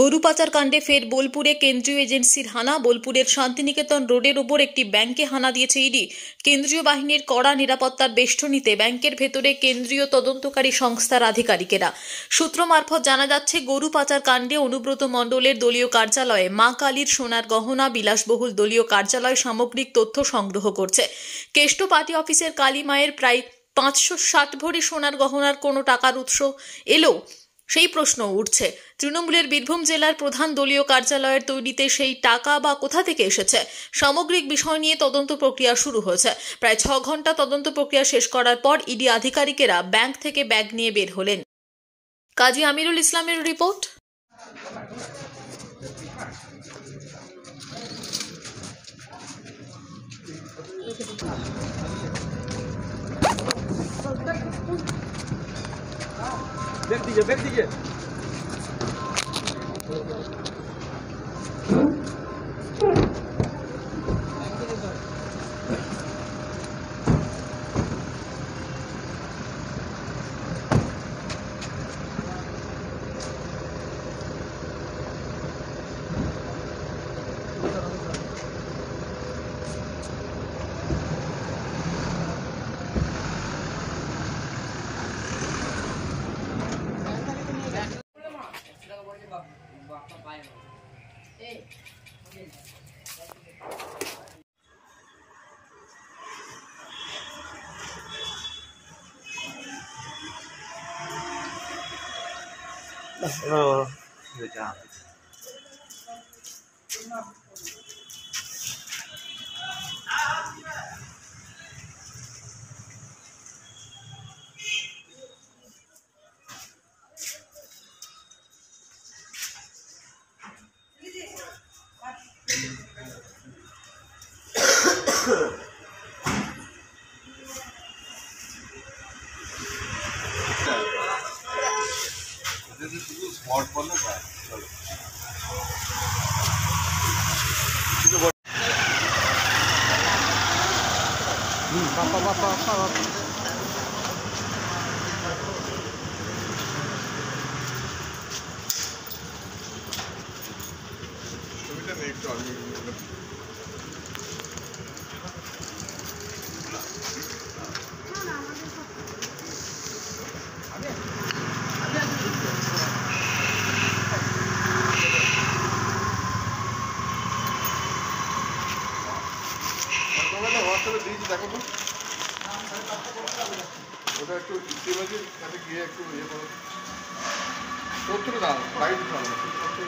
গরু পাচার কাণ্ডে ফের বোলপুরে কেন্দ্রীয় এজেন্সির হানা। বোলপুরের শান্তিনিকেতন রোডের ওপর একটি ব্যাংকে হানা দিয়েছে ইডি। কেন্দ্রীয় বাহিনীর কড়া নিরাপত্তার বেষ্টনীতে ব্যাংকের ভেতরে কেন্দ্রীয় তদন্তকারী সংস্থার আধিকারিকেরা। সূত্র মারফত জানা যাচ্ছে, গরু পাচার কাণ্ডে অনুব্রত মণ্ডলের দলীয় কার্যালয়ে মা কালীর সোনার গহনা, বিলাসবহুল দলীয় কার্যালয় সামগ্রিক তথ্য সংগ্রহ করছে। কেষ্ট পার্টি অফিসের কালী মায়ের প্রায় 560 ভরি সোনার গহনার কোনো টাকার উৎস এলো সেই প্রশ্ন উঠছে। তৃণমূলের বীরভূম জেলার প্রধান দলীয় কার্যালয়ের তৈরিতে সেই টাকা বা কোথা থেকে এসেছে, সামগ্রিক বিষয় নিয়ে তদন্ত প্রক্রিয়া শুরু হয়েছে। প্রায় 6 ঘন্টা তদন্ত প্রক্রিয়া শেষ করার পর ইডি আধিকারিকেরা ব্যাংক থেকে ব্যাগ নিয়ে বের হলেন। কাজী আমিরুল ইসলামের রিপোর্ট। बैठ दीजिए स्मार्ट फोन है चलो पापा দেখো তো ওটা একটু ইতিবাচী সাথে গিয়ে একটু ইয়ে করো তথ্য দাও লাইট দাও তথ্য